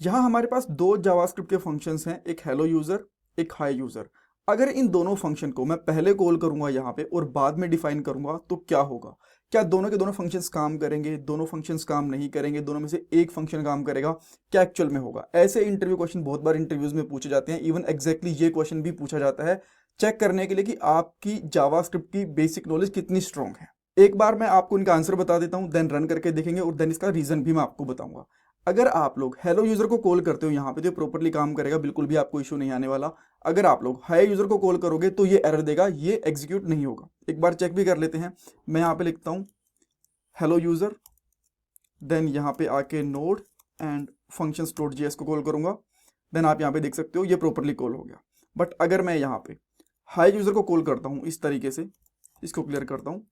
यहाँ हमारे पास दो जावास्क्रिप्ट के फंक्शंस हैं, एक हेलो यूजर, एक हाई यूजर। अगर इन दोनों फंक्शन को मैं पहले कॉल करूंगा यहाँ पे और बाद में डिफाइन करूंगा तो क्या होगा? क्या दोनों के दोनों फंक्शंस काम करेंगे? दोनों फंक्शंस काम नहीं करेंगे? दोनों में से एक फंक्शन काम करेगा? क्या एक्चुअल में होगा? ऐसे इंटरव्यू क्वेश्चन बहुत बार इंटरव्यूज में पूछे जाते हैं। इवन एग्जैक्टली ये क्वेश्चन भी पूछा जाता है चेक करने के लिए कि आपकी जावास्क्रिप्ट की बेसिक नॉलेज कितनी स्ट्रांग है। एक बार मैं आपको इनका आंसर बता देता हूं, देन रन करके देखेंगे और देन इसका रीजन भी मैं आपको बताऊंगा। अगर आप लोग हेलो यूजर को कॉल करते हो यहाँ पे तो प्रॉपर्ली काम करेगा, बिल्कुल भी आपको इशू नहीं आने वाला। अगर आप लोग हाई यूजर को कॉल करोगे तो ये एरर देगा, ये एग्जीक्यूट नहीं होगा। एक बार चेक भी कर लेते हैं। मैं यहाँ पे लिखता हूँ हेलो यूजर, देन यहाँ पे आके node and functions dot JS को कॉल करूंगा। देन आप यहाँ पे देख सकते हो ये प्रॉपर्ली कॉल हो गया। बट अगर मैं यहाँ पे हाई यूजर को कॉल करता हूँ इस तरीके से, इसको क्लियर करता हूँ,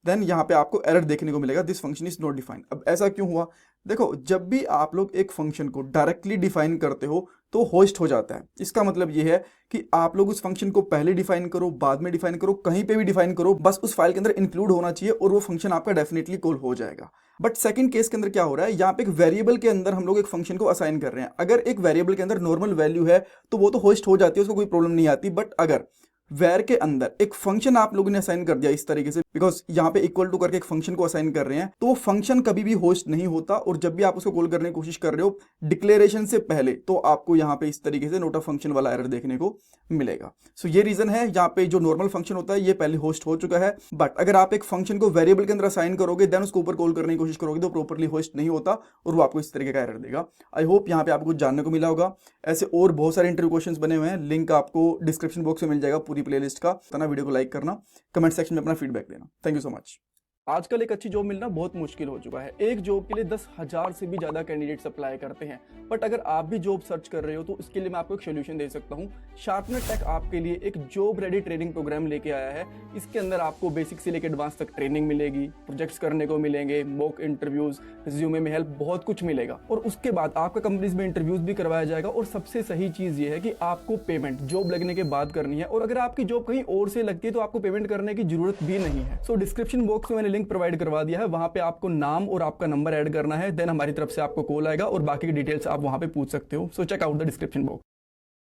देन यहाँ पे आपको एरर देखने को मिलेगा, this function is not defined. अब ऐसा क्यों हुआ? देखो, जब भी आप लोग एक फंक्शन को डायरेक्टली डिफाइन करते हो तो होस्ट हो जाता है। इसका मतलब ये है कि आप लोग उस फंक्शन को पहले डिफाइन करो, बाद में डिफाइन करो, कहीं पे भी डिफाइन करो, बस उस फाइल के अंदर इंक्लूड होना चाहिए और वो फंक्शन आपका डेफिनेटली कॉल हो जाएगा। बट सेकंड केस के अंदर क्या हो रहा है, यहाँ पे एक वेरिएबल के अंदर हम लोग एक फंक्शन को असाइन कर रहे हैं। अगर एक वेरिएबल के अंदर नॉर्मल वैल्यू है तो वो तो होस्ट हो जाती है, उसको कोई प्रॉब्लम नहीं आती। बट अगर वेर के अंदर एक फंक्शन आप लोगों ने असाइन कर दिया इस तरीके से, बिकॉज यहाँ पे इक्वल टू करके एक फंक्शन को असाइन कर रहे हैं, तो वो फंक्शन कभी भी होस्ट नहीं होता। और जब भी आप उसको कॉल करने की कोशिश कर रहे हो डिक्लेरेशन से पहले, तो आपको यहाँ पे इस तरीके से नोट अ फंक्शन वाला एरर देखने को मिलेगा। सो ये रीजन है, यहाँ पे जो नॉर्मल फंक्शन होता है ये पहले होस्ट हो चुका है। बट अगर आप एक फंक्शन को वेरिएबल के अंदर असाइन करोगे देन उसको ऊपर कॉल करने की कोशिश करोगे तो प्रॉपर्ली होस्ट नहीं होता और वो आपको इस तरीके का एरर देगा। आई होप यहाँ पे आपको कुछ जानने को मिला होगा। ऐसे और बहुत सारे इंटरव्यू क्वेश्चंस बने हुए हैं, लिंक आपको डिस्क्रिप्शन बॉक्स में मिल जाएगा पूरी प्लेलिस्ट का। वीडियो को लाइक करना, कमेंट सेक्शन में अपना फीडबैक देना। Thank you so much. आजकल एक अच्छी जॉब मिलना बहुत मुश्किल हो चुका है। एक जॉब के लिए 10,000 से भी ज्यादा कैंडिडेट्स अप्लाई करते हैं। बट अगर आप भी जॉब सर्च कर रहे हो तो इसके लिए मैं आपको एक सोल्यूशन दे सकता हूँ। शार्पनर टेक आपके लिए एक जॉब रेडी ट्रेनिंग प्रोग्राम लेके आया है। इसके अंदर आपको बेसिक से लेकर एडवांस तक ट्रेनिंग मिलेगी, प्रोजेक्ट्स करने को मिलेंगे, मॉक इंटरव्यूज, रिज्यूमे में हेल्प, बहुत कुछ मिलेगा। और उसके बाद आपका कंपनीज में इंटरव्यूज भी करवाया जाएगा। और सबसे सही चीज ये है कि आपको पेमेंट जॉब लगने के बाद करनी है। और अगर आपकी जॉब कहीं और से लगती है तो आपको पेमेंट करने की जरूरत भी नहीं है। सो डिस्क्रिप्शन बॉक्स में मैंने लिंक प्रोवाइड करवा दिया है, वहां पे आपको नाम और आपका नंबर ऐड करना है। देन हमारी तरफ से आपको कॉल आएगा और बाकी की डिटेल्स आप वहां पे पूछ सकते हो। So check out the description box.